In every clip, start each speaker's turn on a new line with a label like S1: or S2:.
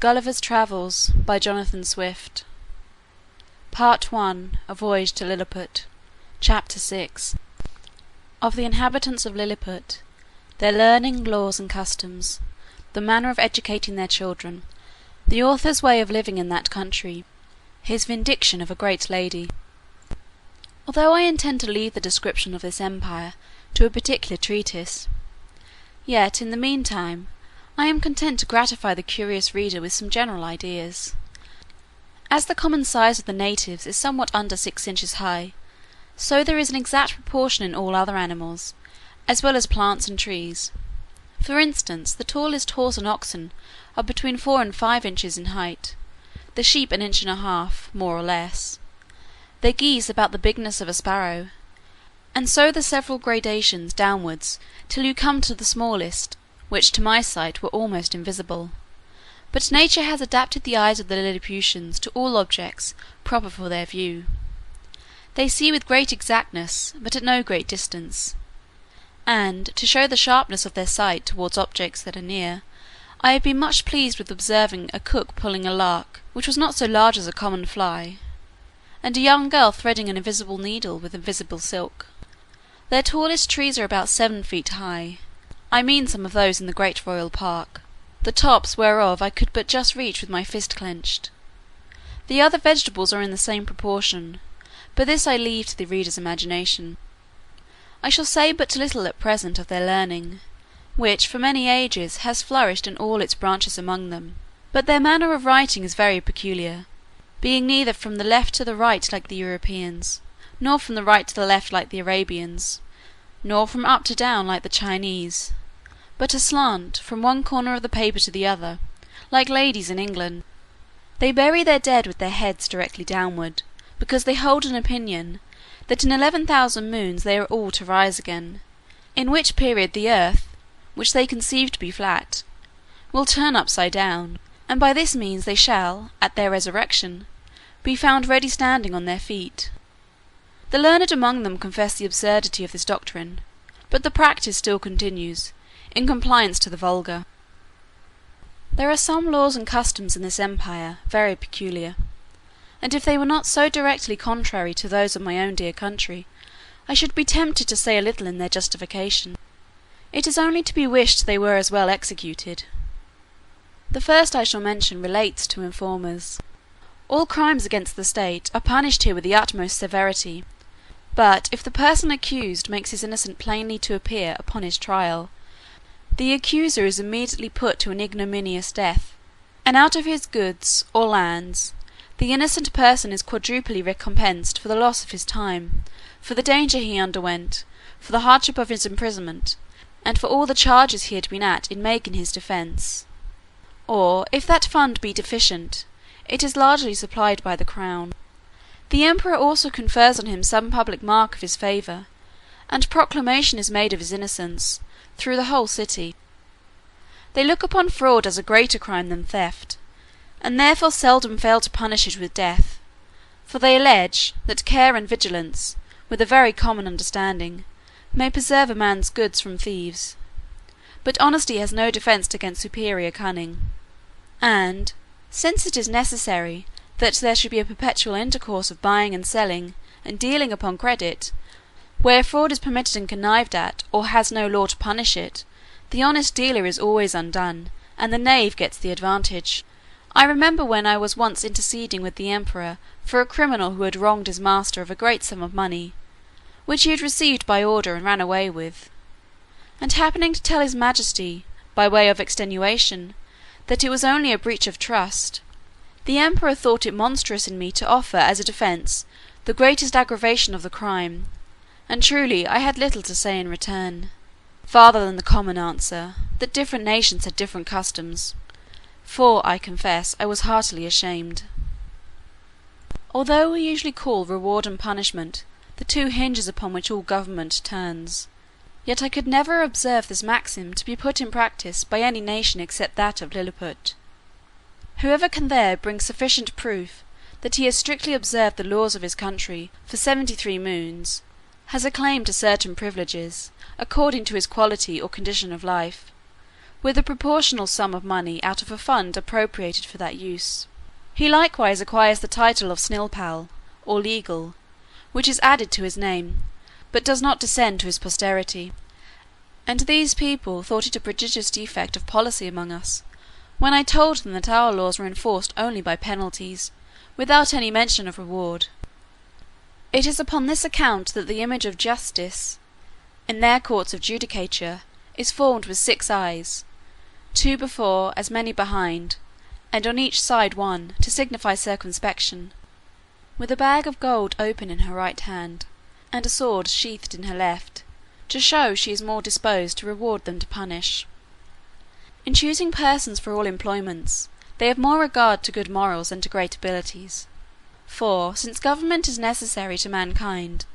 S1: Gulliver's Travels by Jonathan Swift. Part 1. A Voyage to Lilliput. Chapter 6. Of the inhabitants of Lilliput, their learning, laws, and customs, the manner of educating their children, the author's way of living in that country, his vindication of a great lady. Although I intend to leave the description of this empire to a particular treatise, yet, in the meantime, I am content to gratify the curious reader with some general ideas. As the common size of the natives is somewhat under 6 inches high, so there is an exact proportion in all other animals, as well as plants and trees. For instance, the tallest horse and oxen are between 4 and 5 inches in height, the sheep 1.5 inches, more or less, the geese about the bigness of a sparrow, and so the several gradations downwards till you come to the smallest, which to my sight were almost invisible. But nature has adapted the eyes of the Lilliputians to all objects proper for their view. They see with great exactness, but at no great distance; and, to show the sharpness of their sight towards objects that are near, I have been much pleased with observing a cook pulling a lark, which was not so large as a common fly, and a young girl threading an invisible needle with invisible silk. Their tallest trees are about 7 feet high. I mean some of those in the great royal park, the tops whereof I could but just reach with my fist clenched. The other vegetables are in the same proportion, but this I leave to the reader's imagination. I shall say but little at present of their learning, which for many ages has flourished in all its branches among them, but their manner of writing is very peculiar, being neither from the left to the right like the Europeans, nor from the right to the left like the Arabians, nor from up to down like the Chinese, but aslant from one corner of the paper to the other, like ladies in England. They bury their dead with their heads directly downward, because they hold an opinion that in 11,000 moons they are all to rise again, in which period the earth, which they conceive to be flat, will turn upside down, and by this means they shall, at their resurrection, be found ready standing on their feet. The learned among them confess the absurdity of this doctrine, but the practice still continues, in compliance to the vulgar. There are some laws and customs in this empire very peculiar, and if they were not so directly contrary to those of my own dear country, I should be tempted to say a little in their justification. It is only to be wished they were as well executed. The first I shall mention relates to informers. All crimes against the state are punished here with the utmost severity, but if the person accused makes his innocence plainly to appear upon his trial, the accuser is immediately put to an ignominious death, and out of his goods or lands the innocent person is quadruply recompensed for the loss of his time, for the danger he underwent, for the hardship of his imprisonment, and for all the charges he had been at in making his defence. Or, if that fund be deficient, it is largely supplied by the crown. The emperor also confers on him some public mark of his favour, and proclamation is made of his innocence through the whole city. They look upon fraud as a greater crime than theft, and therefore seldom fail to punish it with death, for they allege that care and vigilance, with a very common understanding, may preserve a man's goods from thieves, but honesty has no defence against superior cunning. And, since it is necessary that there should be a perpetual intercourse of buying and selling and dealing upon credit, where fraud is permitted and connived at, or has no law to punish it, the honest dealer is always undone, and the knave gets the advantage. I remember when I was once interceding with the emperor for a criminal who had wronged his master of a great sum of money, which he had received by order and ran away with, and happening to tell his majesty, by way of extenuation, that it was only a breach of trust, the emperor thought it monstrous in me to offer as a defence the greatest aggravation of the crime, and truly I had little to say in return, farther than the common answer, that different nations had different customs, for, I confess, I was heartily ashamed. Although we usually call reward and punishment the two hinges upon which all government turns, yet I could never observe this maxim to be put in practice by any nation except that of Lilliput. Whoever can there bring sufficient proof that he has strictly observed the laws of his country for 73 moons, has a claim to certain privileges, according to his quality or condition of life, with a proportional sum of money out of a fund appropriated for that use. He likewise acquires the title of Snilpal, or legal, which is added to his name, but does not descend to his posterity. And these people thought it a prodigious defect of policy among us, when I told them that our laws were enforced only by penalties, without any mention of reward. It is upon this account that the image of justice, in their courts of judicature, is formed with 6 eyes, 2 before, as many behind, and on each side 1, to signify circumspection, with a bag of gold open in her right hand, and a sword sheathed in her left, to show she is more disposed to reward than to punish. In choosing persons for all employments, they have more regard to good morals than to great abilities. For, since government is necessary to mankind,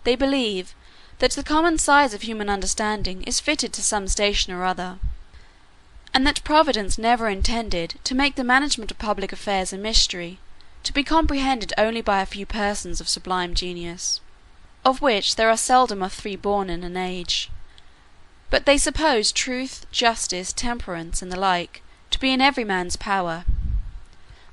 S1: they believe that the common size of human understanding is fitted to some station or other, and that Providence never intended to make the management of public affairs a mystery, to be comprehended only by a few persons of sublime genius, of which there are seldom of 3 born in an age. But they suppose truth, justice, temperance, and the like, to be in every man's power,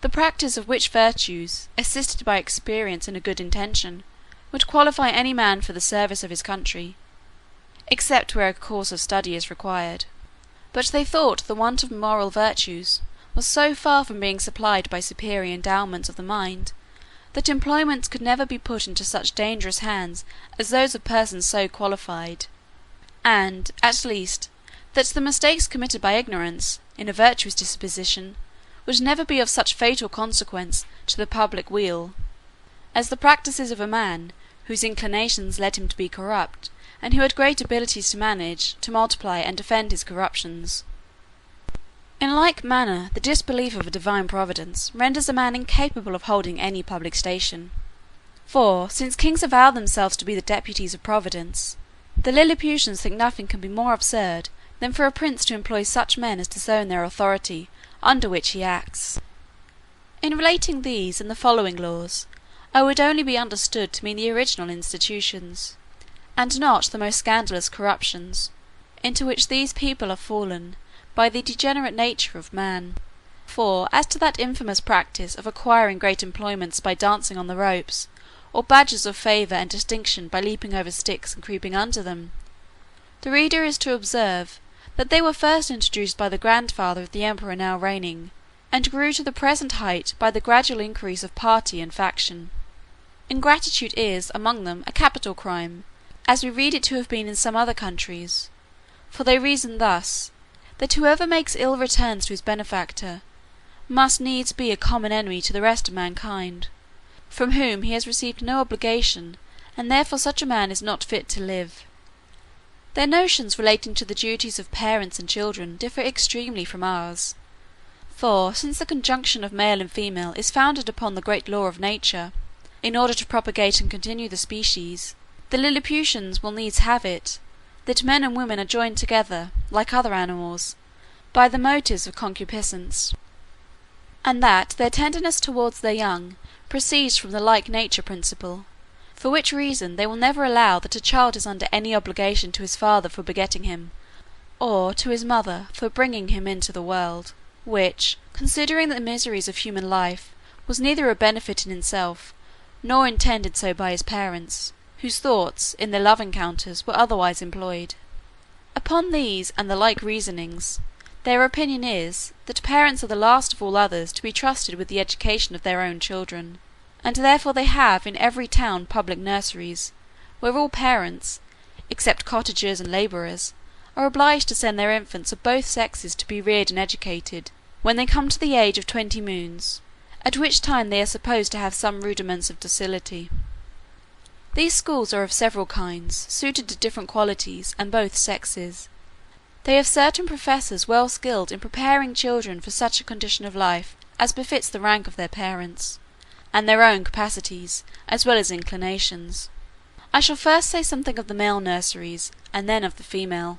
S1: the practice of which virtues, assisted by experience and a good intention, would qualify any man for the service of his country, except where a course of study is required. But they thought the want of moral virtues was so far from being supplied by superior endowments of the mind, that employments could never be put into such dangerous hands as those of persons so qualified, and, at least, that the mistakes committed by ignorance, in a virtuous disposition, would never be of such fatal consequence to the public weal, as the practices of a man whose inclinations led him to be corrupt, and who had great abilities to manage, to multiply, and defend his corruptions. In like manner, the disbelief of a divine providence renders a man incapable of holding any public station. For, since kings avow themselves to be the deputies of Providence, the Lilliputians think nothing can be more absurd than for a prince to employ such men as disown their authority under which he acts. In relating these and the following laws, I would only be understood to mean the original institutions, and not the most scandalous corruptions, into which these people are fallen by the degenerate nature of man. For, as to that infamous practice of acquiring great employments by dancing on the ropes, or badges of favour and distinction by leaping over sticks and creeping under them, the reader is to observe that they were first introduced by the grandfather of the emperor now reigning, and grew to the present height by the gradual increase of party and faction. Ingratitude is, among them, a capital crime, as we read it to have been in some other countries, for they reason thus, that whoever makes ill returns to his benefactor must needs be a common enemy to the rest of mankind, from whom he has received no obligation, and therefore such a man is not fit to live. Their notions relating to the duties of parents and children differ extremely from ours. For, since the conjunction of male and female is founded upon the great law of nature, in order to propagate and continue the species, the Lilliputians will needs have it, that men and women are joined together, like other animals, by the motives of concupiscence, and that their tenderness towards their young proceeds from the like nature principle, for which reason they will never allow that a child is under any obligation to his father for begetting him, or to his mother for bringing him into the world, which, considering the miseries of human life, was neither a benefit in itself, nor intended so by his parents, whose thoughts, in their love encounters, were otherwise employed. Upon these and the like reasonings, their opinion is, that parents are the last of all others to be trusted with the education of their own children, and therefore they have in every town public nurseries, where all parents, except cottagers and labourers, are obliged to send their infants of both sexes to be reared and educated, when they come to the age of 20 moons, at which time they are supposed to have some rudiments of docility. These schools are of several kinds, suited to different qualities and both sexes. They have certain professors well skilled in preparing children for such a condition of life as befits the rank of their parents, and their own capacities, as well as inclinations. I shall first say something of the male nurseries, and then of the female.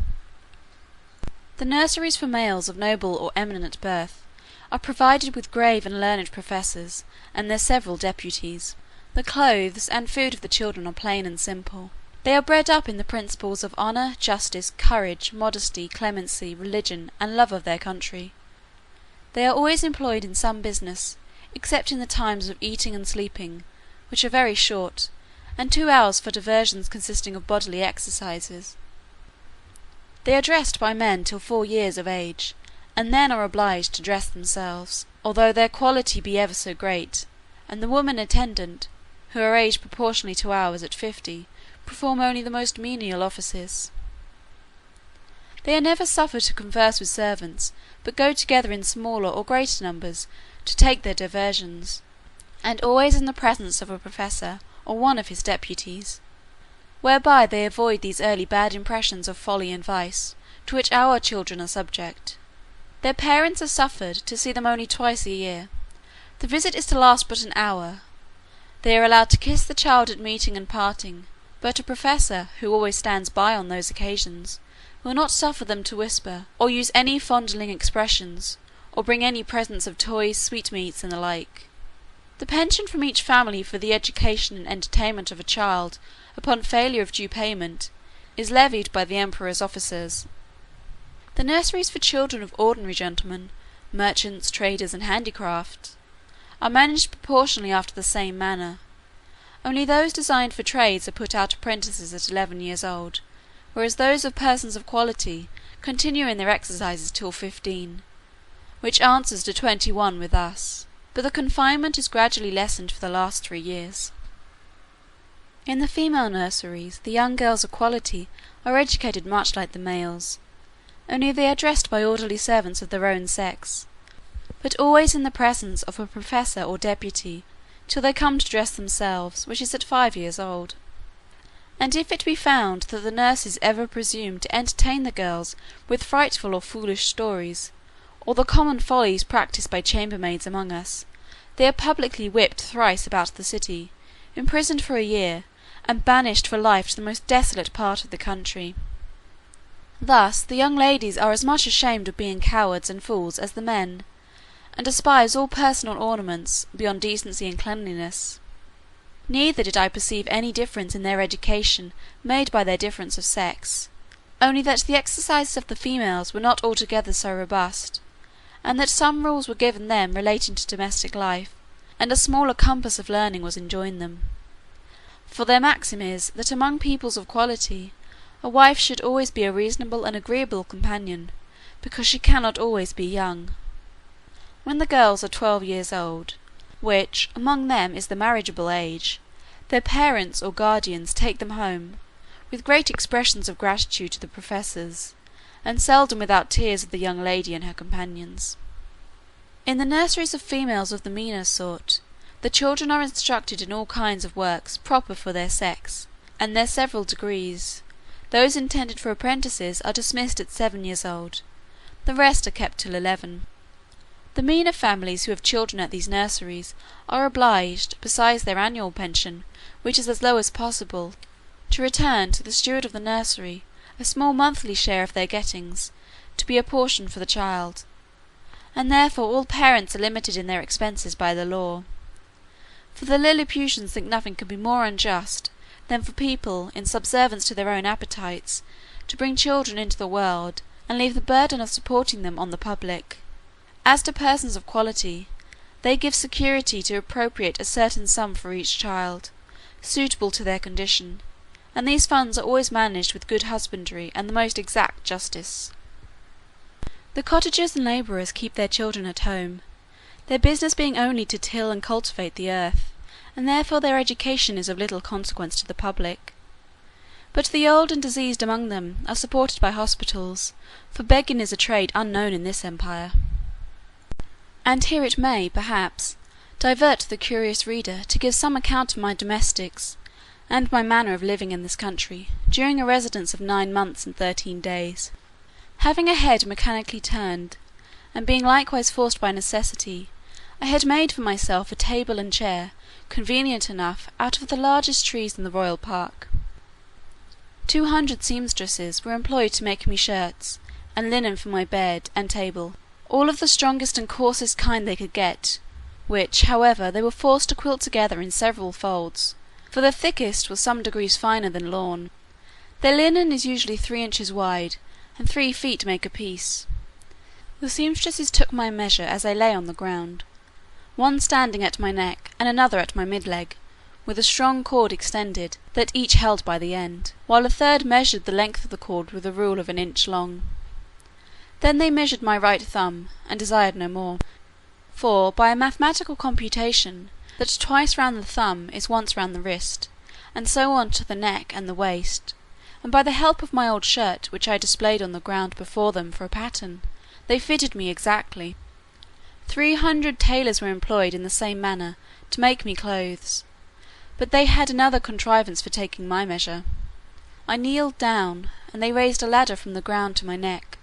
S1: The nurseries for males of noble or eminent birth are provided with grave and learned professors, and their several deputies. The clothes and food of the children are plain and simple. They are bred up in the principles of honour, justice, courage, modesty, clemency, religion, and love of their country. They are always employed in some business, excepting the times of eating and sleeping, which are very short, and 2 hours for diversions consisting of bodily exercises. They are dressed by men till 4 years of age, and then are obliged to dress themselves, although their quality be ever so great, and the women attendant, who are aged proportionally to ours at 50, perform only the most menial offices. They are never suffered to converse with servants, but go together in smaller or greater numbers to take their diversions, and always in the presence of a professor or one of his deputies, whereby they avoid these early bad impressions of folly and vice, to which our children are subject. Their parents are suffered to see them only twice a year. The visit is to last but an hour. They are allowed to kiss the child at meeting and parting, but a professor, who always stands by on those occasions, will not suffer them to whisper, or use any fondling expressions, or bring any presents of toys, sweetmeats, and the like. The pension from each family for the education and entertainment of a child, upon failure of due payment, is levied by the emperor's officers. The nurseries for children of ordinary gentlemen, merchants, traders, and handicrafts, are managed proportionally after the same manner. Only those designed for trades are put out apprentices at 11 years old, whereas those of persons of quality continue in their exercises till 15, which answers to 21 with us, but the confinement is gradually lessened for the last 3 years. In the female nurseries the young girls of quality are educated much like the males, only they are dressed by orderly servants of their own sex, but always in the presence of a professor or deputy, till they come to dress themselves, which is at 5 years old. And if it be found that the nurses ever presume to entertain the girls with frightful or foolish stories, or the common follies practised by chambermaids among us, they are publicly whipped thrice about the city, imprisoned for a year, and banished for life to the most desolate part of the country. Thus the young ladies are as much ashamed of being cowards and fools as the men, and despise all personal ornaments beyond decency and cleanliness. Neither did I perceive any difference in their education made by their difference of sex, only that the exercises of the females were not altogether so robust, and that some rules were given them relating to domestic life, and a smaller compass of learning was enjoined them. For their maxim is, that among peoples of quality, a wife should always be a reasonable and agreeable companion, because she cannot always be young. When the girls are 12 years old, which among them is the marriageable age, their parents or guardians take them home, with great expressions of gratitude to the professors, and seldom without tears of the young lady and her companions. In the nurseries of females of the meaner sort, the children are instructed in all kinds of works proper for their sex, and their several degrees. Those intended for apprentices are dismissed at 7 years old, the rest are kept till 11. The meaner families who have children at these nurseries are obliged, besides their annual pension, which is as low as possible, to return to the steward of the nursery a small monthly share of their gettings, to be apportioned for the child, and therefore all parents are limited in their expenses by the law. For the Lilliputians think nothing can be more unjust than for people, in subservience to their own appetites, to bring children into the world, and leave the burden of supporting them on the public. As to persons of quality, they give security to appropriate a certain sum for each child, suitable to their condition, and these funds are always managed with good husbandry and the most exact justice. The cottagers and labourers keep their children at home, their business being only to till and cultivate the earth, and therefore their education is of little consequence to the public. But the old and diseased among them are supported by hospitals, for begging is a trade unknown in this empire. And here it may, perhaps, divert the curious reader to give some account of my domestics, and my manner of living in this country, during a residence of 9 months and 13 days. Having a head mechanically turned, and being likewise forced by necessity, I had made for myself a table and chair, convenient enough, out of the largest trees in the royal park. 200 seamstresses were employed to make me shirts, and linen for my bed and table, all of the strongest and coarsest kind they could get, which, however, they were forced to quilt together in several folds, for the thickest was some degrees finer than lawn. Their linen is usually 3 inches wide, and 3 feet make a piece. The seamstresses took my measure as I lay on the ground, one standing at my neck, and another at my mid-leg, with a strong cord extended, that each held by the end, while a third measured the length of the cord with a rule of 1 inch long. Then they measured my right thumb, and desired no more; for, by a mathematical computation, that twice round the thumb is once round the wrist, and so on to the neck and the waist, and by the help of my old shirt, which I displayed on the ground before them for a pattern, they fitted me exactly. 300 tailors were employed in the same manner to make me clothes, but they had another contrivance for taking my measure. I kneeled down, and they raised a ladder from the ground to my neck.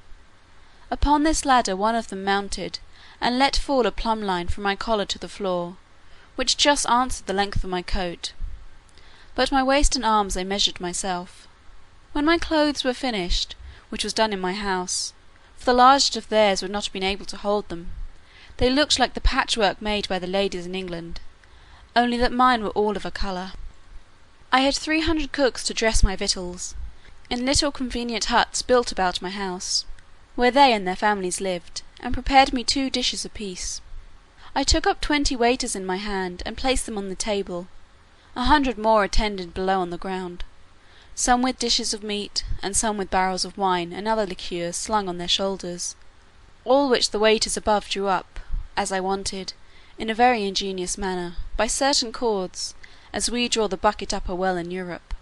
S1: Upon this ladder one of them mounted, and let fall a plumb line from my collar to the floor, which just answered the length of my coat, but my waist and arms I measured myself. When my clothes were finished, which was done in my house, for the largest of theirs would not have been able to hold them, they looked like the patchwork made by the ladies in England, only that mine were all of a colour. I had 300 cooks to dress my victuals, in little convenient huts built about my house, where they and their families lived, and prepared me 2 dishes apiece. I took up 20 waiters in my hand, and placed them on the table. 100 more attended below on the ground, some with dishes of meat, and some with barrels of wine and other liqueurs slung on their shoulders, all which the waiters above drew up, as I wanted, in a very ingenious manner, by certain cords, as we draw the bucket up a well in Europe.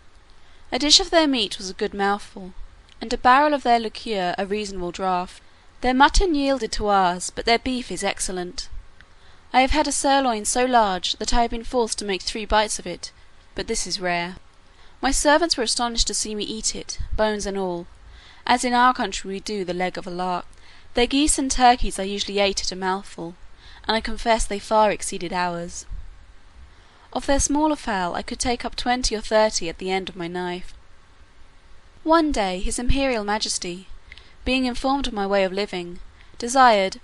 S1: A dish of their meat was a good mouthful, and a barrel of their liqueur a reasonable draught. Their mutton yielded to ours, but their beef is excellent. I have had a sirloin so large that I have been forced to make 3 bites of it, but this is rare. My servants were astonished to see me eat it, bones and all, as in our country we do the leg of a lark. Their geese and turkeys I usually ate at a mouthful, and I confess they far exceeded ours. Of their smaller fowl I could take up 20 or 30 at the end of my knife. One day his imperial majesty, being informed of my way of living, desired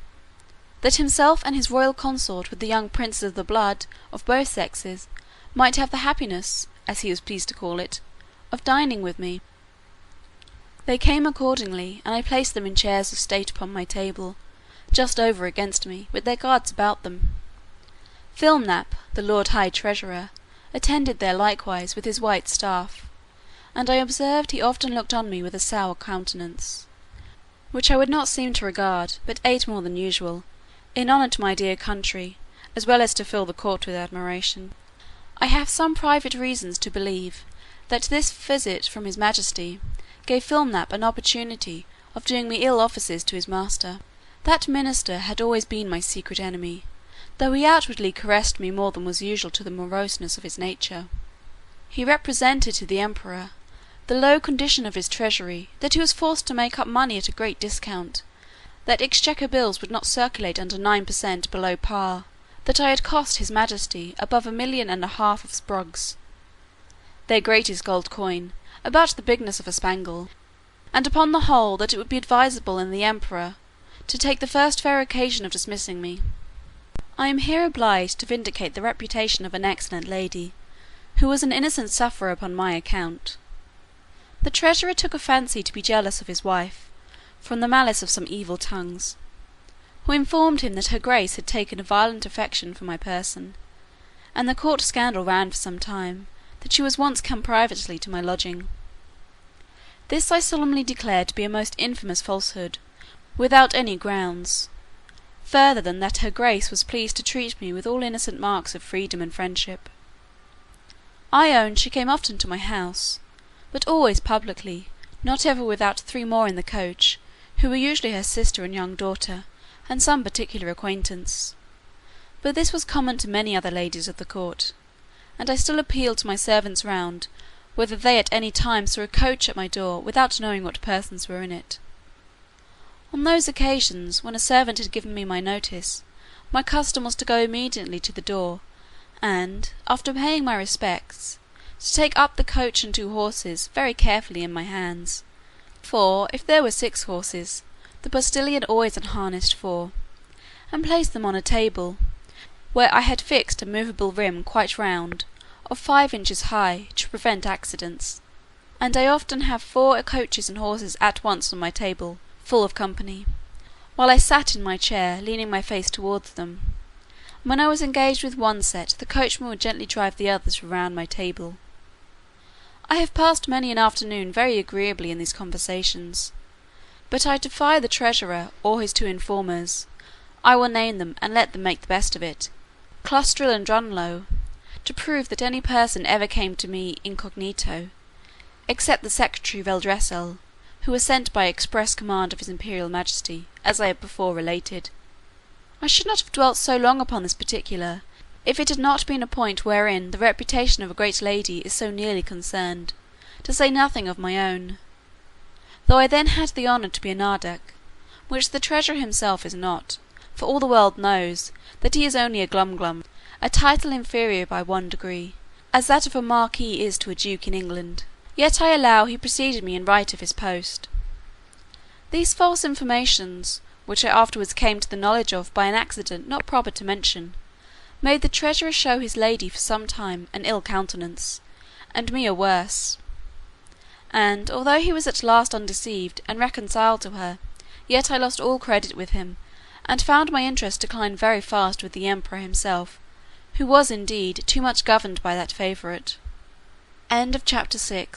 S1: that himself and his royal consort with the young princes of the blood of both sexes might have the happiness, as he was pleased to call it, of dining with me. They came accordingly, and I placed them in chairs of state upon my table, just over against me, with their guards about them. Houyhnhnms, the Lord High Treasurer, attended there likewise with his white staff, and I observed he often looked on me with a sour countenance, which I would not seem to regard, but ate more than usual, in honour to my dear country, as well as to fill the court with admiration. I have some private reasons to believe that this visit from his majesty gave Houyhnhnms an opportunity of doing me ill offices to his master. That minister had always been my secret enemy, though he outwardly caressed me more than was usual to the moroseness of his nature. He represented to the emperor the low condition of his treasury, that he was forced to make up money at a great discount, that exchequer bills would not circulate under 9% below par, that I had cost his majesty above 1.5 million of sprugs, their greatest gold coin, about the bigness of a spangle, and upon the whole that it would be advisable in the emperor to take the first fair occasion of dismissing me. I am here obliged to vindicate the reputation of an excellent lady, who was an innocent sufferer upon my account. The treasurer took a fancy to be jealous of his wife, from the malice of some evil tongues, who informed him that her grace had taken a violent affection for my person, and the court scandal ran for some time, that she was once come privately to my lodging. This I solemnly declared to be a most infamous falsehood, without any grounds, further than that her grace was pleased to treat me with all innocent marks of freedom and friendship. I own she came often to my house, but always publicly, not ever without 3 more in the coach, who were usually her sister and young daughter, and some particular acquaintance. But this was common to many other ladies of the court, and I still appealed to my servants round, whether they at any time saw a coach at my door without knowing what persons were in it. On those occasions, when a servant had given me my notice, my custom was to go immediately to the door, and, after paying my respects, to take up the coach and 2 horses very carefully in my hands; for, if there were 6 horses, the postilion always unharnessed 4, and placed them on a table, where I had fixed a movable rim quite round, of 5 inches high, to prevent accidents, and I often have 4 coaches and horses at once on my table, full of company, while I sat in my chair, leaning my face towards them. When I was engaged with one set, the coachman would gently drive the others round my table. I have passed many an afternoon very agreeably in these conversations, but I defy the treasurer, or his 2 informers, I will name them, and let them make the best of it, Clostril and Drunlow, to prove that any person ever came to me incognito, except the secretary Veldresel, who was sent by express command of his Imperial Majesty, as I have before related. I should not have dwelt so long upon this particular, if it had not been a point wherein the reputation of a great lady is so nearly concerned, to say nothing of my own, though I then had the honour to be a nardac, which the treasurer himself is not, for all the world knows that he is only a glumglum, a title inferior by 1 degree, as that of a marquis is to a duke in England. Yet I allow he preceded me in right of his post. These false informations, which I afterwards came to the knowledge of by an accident not proper to mention, made the treasurer show his lady for some time an ill countenance, and me a worse; and although he was at last undeceived and reconciled to her, yet I lost all credit with him, and found my interest decline very fast with the emperor himself, who was indeed too much governed by that favourite. Chapter 7.